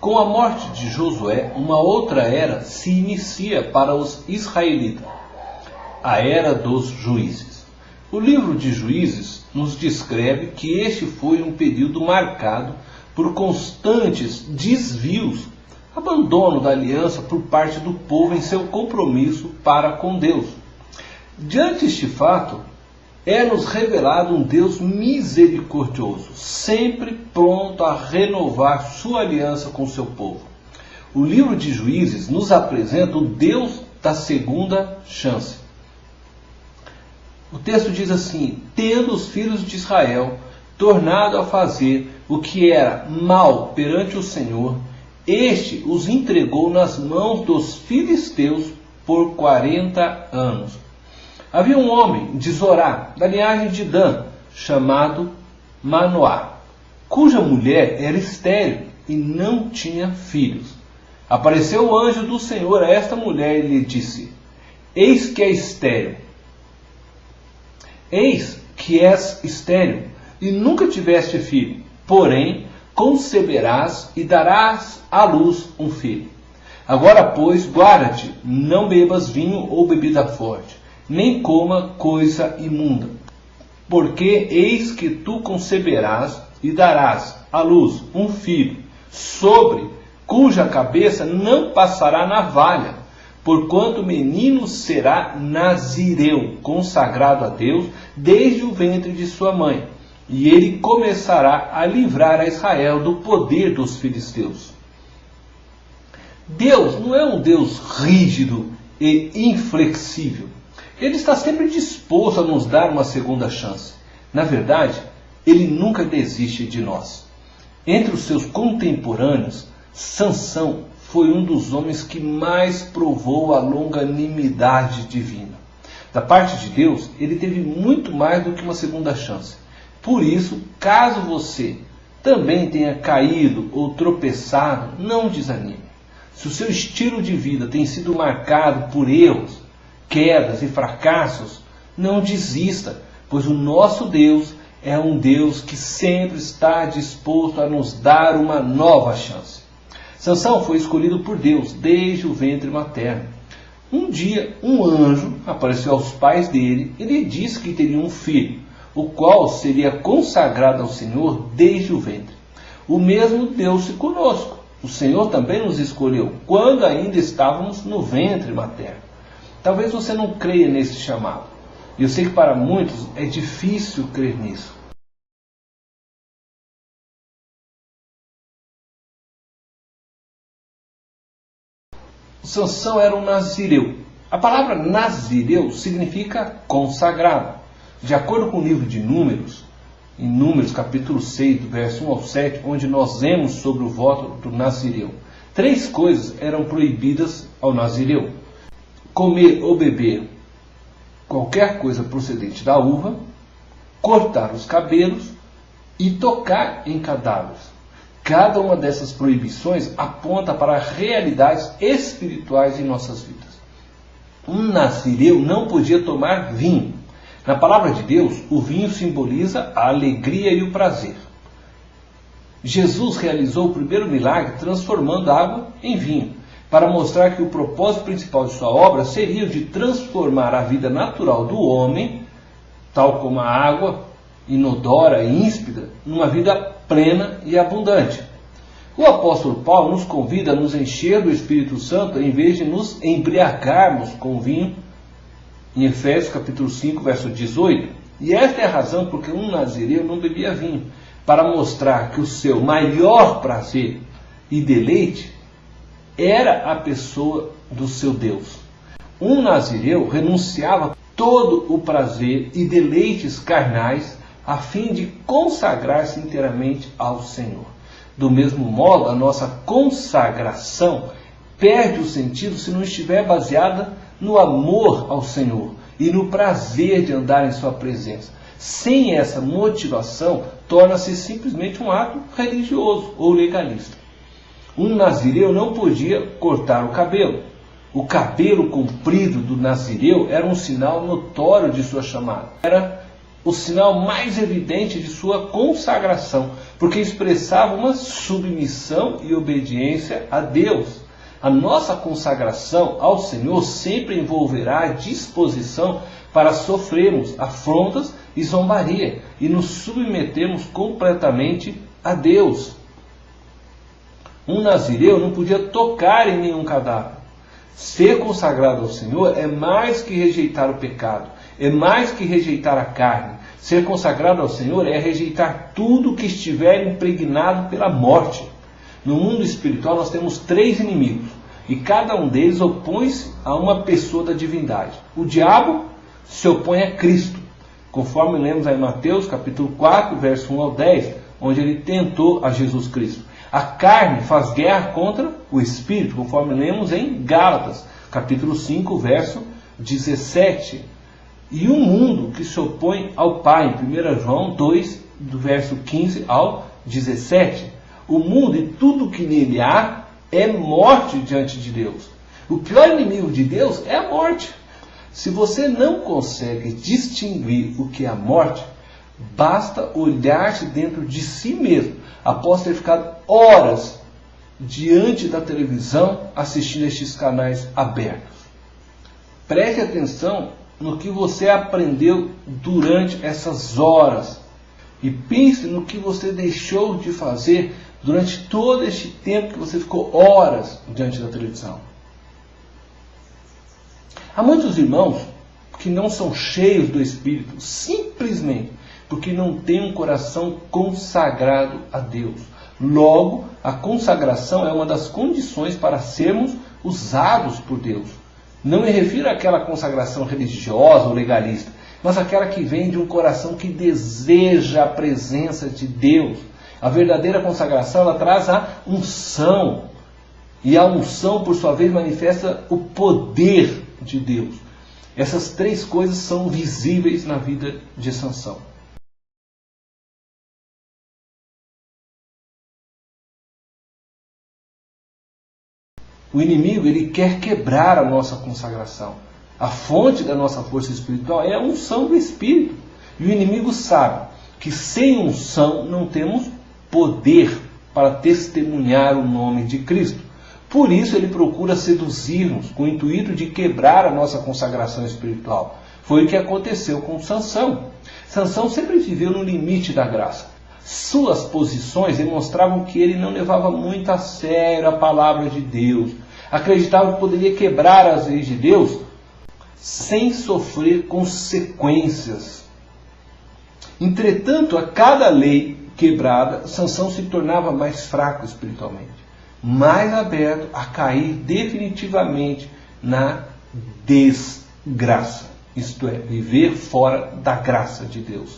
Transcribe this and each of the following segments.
Com a morte de Josué, uma outra era se inicia para os israelitas, a era dos juízes. O livro de Juízes nos descreve que este foi um período marcado por constantes desvios, abandono da aliança por parte do povo em seu compromisso para com Deus. Diante deste fato, é-nos revelado um Deus misericordioso, sempre pronto a renovar sua aliança com seu povo. O livro de Juízes nos apresenta o Deus da segunda chance. O texto diz assim: tendo os filhos de Israel tornado a fazer o que era mal perante o Senhor, este os entregou nas mãos dos filisteus por 40 anos. Havia um homem de Zorá, da linhagem de Dan, chamado Manoá, cuja mulher era estéril e não tinha filhos. Apareceu o anjo do Senhor a esta mulher e lhe disse: eis que és estéril e nunca tiveste filho, porém conceberás e darás à luz um filho. Agora, pois, guarda-te, não bebas vinho ou bebida forte, nem coma coisa imunda, porque eis que tu conceberás e darás à luz um filho, sobre cuja cabeça não passará navalha, porquanto o menino será nazireu, consagrado a Deus desde o ventre de sua mãe, e ele começará a livrar a Israel do poder dos filisteus. Deus não é um Deus rígido e inflexível. Ele está sempre disposto a nos dar uma segunda chance. Na verdade, ele nunca desiste de nós. Entre os seus contemporâneos, Sansão foi um dos homens que mais provou a longanimidade divina. Da parte de Deus, ele teve muito mais do que uma segunda chance. Por isso, caso você também tenha caído ou tropeçado, não desanime. Se o seu estilo de vida tem sido marcado por erros, quedas e fracassos, não desista, pois o nosso Deus é um Deus que sempre está disposto a nos dar uma nova chance. Sansão foi escolhido por Deus desde o ventre materno. Um dia, um anjo apareceu aos pais dele e lhe disse que teria um filho, o qual seria consagrado ao Senhor desde o ventre. O mesmo deu-se conosco. O Senhor também nos escolheu quando ainda estávamos no ventre materno. Talvez você não creia nesse chamado. E eu sei que para muitos é difícil crer nisso. Sansão era um nazireu. A palavra nazireu significa consagrado. De acordo com o livro de Números, em Números capítulo 6, do verso 1 ao 7, onde nós vemos sobre o voto do nazireu, 3 coisas eram proibidas ao nazireu: comer ou beber qualquer coisa procedente da uva, cortar os cabelos e tocar em cadáveres. Cada uma dessas proibições aponta para realidades espirituais em nossas vidas. Um nazireu não podia tomar vinho. Na palavra de Deus, o vinho simboliza a alegria e o prazer. Jesus realizou o primeiro milagre transformando água em vinho, para mostrar que o propósito principal de sua obra seria o de transformar a vida natural do homem, tal como a água inodora e íspida, numa vida plena e abundante. O apóstolo Paulo nos convida a nos encher do Espírito Santo em vez de nos embriagarmos com vinho, em Efésios capítulo 5, verso 18. E esta é a razão porque um nazireu não bebia vinho, para mostrar que o seu maior prazer e deleite era a pessoa do seu Deus. Um nazireu renunciava todo o prazer e deleites carnais a fim de consagrar-se inteiramente ao Senhor. Do mesmo modo, a nossa consagração perde o sentido se não estiver baseada no amor ao Senhor e no prazer de andar em sua presença. Sem essa motivação, torna-se simplesmente um ato religioso ou legalista. Um nazireu não podia cortar o cabelo. O cabelo comprido do nazireu era um sinal notório de sua chamada. Era o sinal mais evidente de sua consagração, porque expressava uma submissão e obediência a Deus. A nossa consagração ao Senhor sempre envolverá a disposição para sofrermos afrontas e zombaria e nos submetermos completamente a Deus. Um nazireu não podia tocar em nenhum cadáver. Ser consagrado ao Senhor é mais que rejeitar o pecado, é mais que rejeitar a carne. Ser consagrado ao Senhor é rejeitar tudo que estiver impregnado pela morte. No mundo espiritual nós temos 3 inimigos, e cada um deles opõe-se a uma pessoa da divindade. O diabo se opõe a Cristo, conforme lemos em Mateus capítulo 4, verso 1 ao 10, onde ele tentou a Jesus Cristo. A carne faz guerra contra o Espírito, conforme lemos em Gálatas, capítulo 5, verso 17. E o mundo que se opõe ao Pai, em 1 João 2, do verso 15 ao 17. O mundo e tudo que nele há é morte diante de Deus. O pior inimigo de Deus é a morte. Se você não consegue distinguir o que é a morte, basta olhar-se dentro de si mesmo, após ter ficado horas diante da televisão assistindo estes canais abertos. Preste atenção no que você aprendeu durante essas horas e pense no que você deixou de fazer durante todo este tempo que você ficou horas diante da televisão. Há muitos irmãos que não são cheios do Espírito simplesmente porque não têm um coração consagrado a Deus. Logo, a consagração é uma das condições para sermos usados por Deus. Não me refiro àquela consagração religiosa ou legalista, mas àquela que vem de um coração que deseja a presença de Deus. A verdadeira consagração, ela traz a unção. E a unção, por sua vez, manifesta o poder de Deus. Essas 3 coisas são visíveis na vida de Sansão. O inimigo, ele quer quebrar a nossa consagração. A fonte da nossa força espiritual é a unção do Espírito. E o inimigo sabe que sem unção não temos poder para testemunhar o nome de Cristo. Por isso ele procura seduzir-nos com o intuito de quebrar a nossa consagração espiritual. Foi o que aconteceu com Sansão. Sansão sempre viveu no limite da graça. Suas posições demonstravam que ele não levava muito a sério a palavra de Deus. Acreditava que poderia quebrar as leis de Deus sem sofrer consequências. Entretanto, a cada lei quebrada, Sansão se tornava mais fraco espiritualmente, mais aberto a cair definitivamente na desgraça, isto é, viver fora da graça de Deus.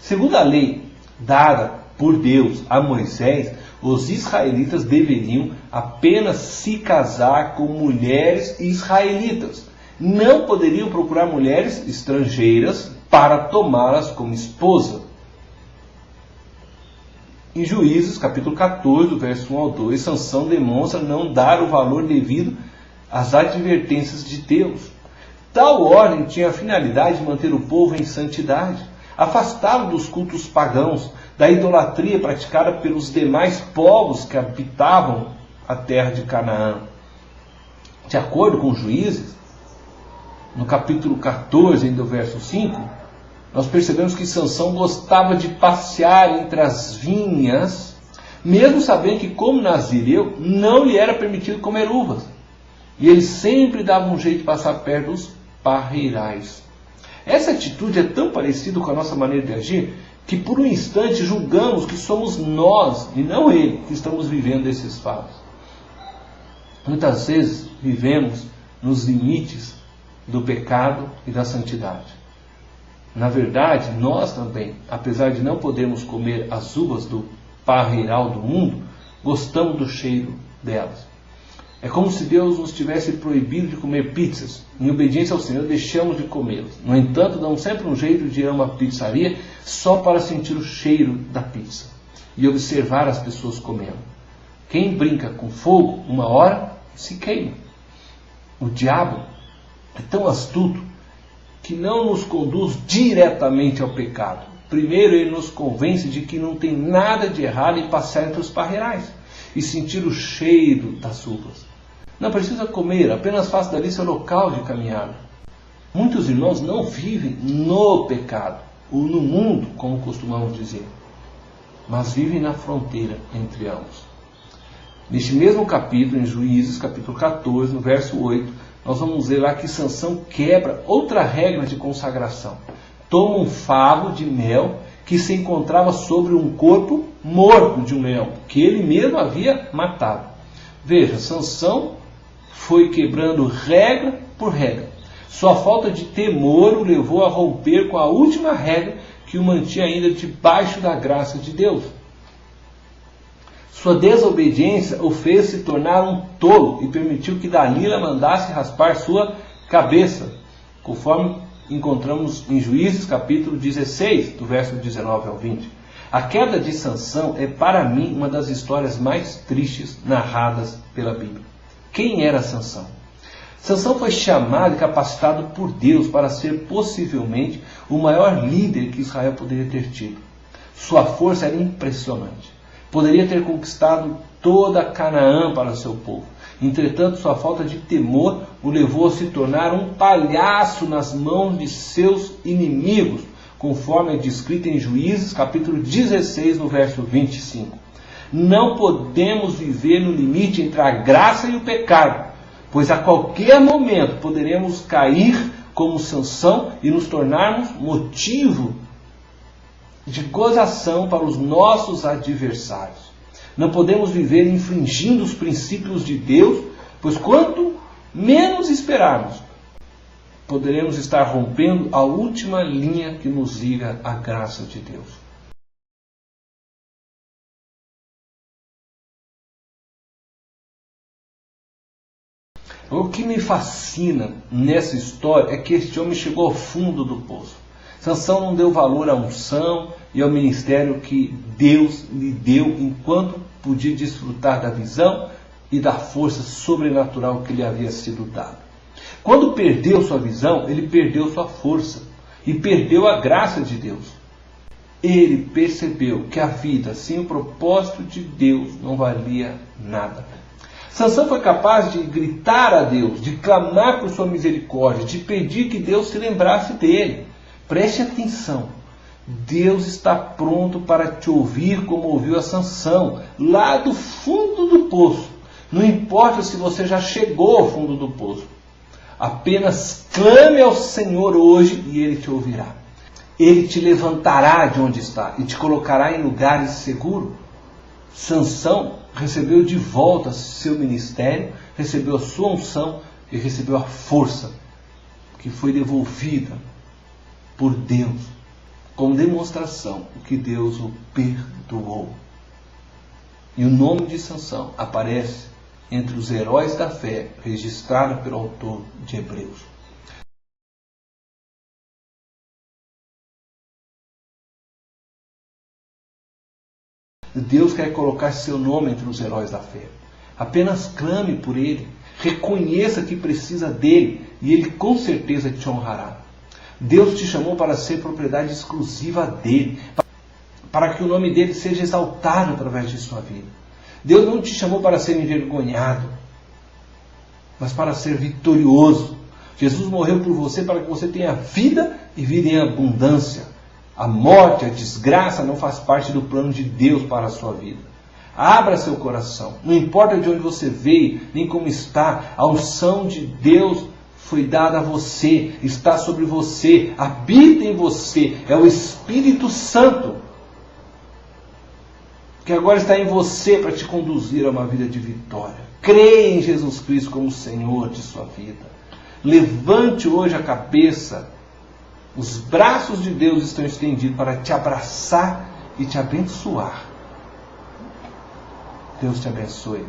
Segundo a lei dada por Deus a Moisés, os israelitas deveriam apenas se casar com mulheres israelitas. Não poderiam procurar mulheres estrangeiras para tomá-las como esposa. Em Juízes, capítulo 14, verso 1 ao 2, Sansão demonstra não dar o valor devido às advertências de Deus. Tal ordem tinha a finalidade de manter o povo em santidade, afastá-lo dos cultos pagãos, da idolatria praticada pelos demais povos que habitavam a terra de Canaã. De acordo com Juízes, no capítulo 14, do verso 5, nós percebemos que Sansão gostava de passear entre as vinhas, mesmo sabendo que, como nazireu, não lhe era permitido comer uvas. E ele sempre dava um jeito de passar perto dos parreirais. Essa atitude é tão parecida com a nossa maneira de agir, que por um instante julgamos que somos nós, e não ele, que estamos vivendo esses fatos. Muitas vezes vivemos nos limites do pecado e da santidade. Na verdade, nós também, apesar de não podermos comer as uvas do parreiral do mundo, gostamos do cheiro delas. É como se Deus nos tivesse proibido de comer pizzas. Em obediência ao Senhor, deixamos de comê-las. No entanto, damos sempre um jeito de ir a uma pizzaria só para sentir o cheiro da pizza e observar as pessoas comendo. Quem brinca com fogo, uma hora se queima. O diabo é tão astuto que não nos conduz diretamente ao pecado. Primeiro, ele nos convence de que não tem nada de errado em passar entre os parreirais e sentir o cheiro das uvas. Não precisa comer, apenas faça dali seu local de caminhada. Muitos irmãos não vivem no pecado, ou no mundo, como costumamos dizer, mas vivem na fronteira entre ambos. Neste mesmo capítulo, em Juízes, capítulo 14, no verso 8, nós vamos ver lá que Sansão quebra outra regra de consagração. Toma um favo de mel que se encontrava sobre um corpo morto de um leão, que ele mesmo havia matado. Veja, Sansão foi quebrando regra por regra. Sua falta de temor o levou a romper com a última regra que o mantinha ainda debaixo da graça de Deus. Sua desobediência o fez se tornar um tolo e permitiu que Dalila mandasse raspar sua cabeça, conforme encontramos em Juízes capítulo 16, do verso 19 ao 20. A queda de Sansão é para mim uma das histórias mais tristes narradas pela Bíblia. Quem era Sansão? Sansão foi chamado e capacitado por Deus para ser possivelmente o maior líder que Israel poderia ter tido. Sua força era impressionante. Poderia ter conquistado toda Canaã para o seu povo. Entretanto, sua falta de temor o levou a se tornar um palhaço nas mãos de seus inimigos, conforme é descrito em Juízes, capítulo 16, no verso 25. Não podemos viver no limite entre a graça e o pecado, pois a qualquer momento poderemos cair como Sansão e nos tornarmos motivo de gozação para os nossos adversários. Não podemos viver infringindo os princípios de Deus, pois quanto menos esperarmos, poderemos estar rompendo a última linha que nos liga à graça de Deus. O que me fascina nessa história é que este homem chegou ao fundo do poço. Sansão não deu valor à unção e ao ministério que Deus lhe deu enquanto podia desfrutar da visão e da força sobrenatural que lhe havia sido dada. Quando perdeu sua visão, ele perdeu sua força e perdeu a graça de Deus. Ele percebeu que a vida sem o propósito de Deus não valia nada. Sansão foi capaz de gritar a Deus, de clamar por sua misericórdia, de pedir que Deus se lembrasse dele. Preste atenção, Deus está pronto para te ouvir como ouviu a Sansão, lá do fundo do poço. Não importa se você já chegou ao fundo do poço. Apenas clame ao Senhor hoje e Ele te ouvirá. Ele te levantará de onde está e te colocará em lugares seguros. Sansão recebeu de volta seu ministério, recebeu a sua unção e recebeu a força que foi devolvida por Deus, como demonstração que Deus o perdoou. E o nome de Sansão aparece entre os heróis da fé, registrado pelo autor de Hebreus. Deus quer colocar seu nome entre os heróis da fé. Apenas clame por ele, reconheça que precisa dele e ele com certeza te honrará. Deus te chamou para ser propriedade exclusiva dele, para que o nome dele seja exaltado através de sua vida. Deus não te chamou para ser envergonhado, mas para ser vitorioso. Jesus morreu por você para que você tenha vida e vida em abundância. A morte, a desgraça não faz parte do plano de Deus para a sua vida. Abra seu coração. Não importa de onde você veio, nem como está, a unção de Deus foi dada a você, está sobre você, habita em você. É o Espírito Santo que agora está em você para te conduzir a uma vida de vitória. Creia em Jesus Cristo como Senhor de sua vida. Levante hoje a cabeça. Os braços de Deus estão estendidos para te abraçar e te abençoar. Deus te abençoe.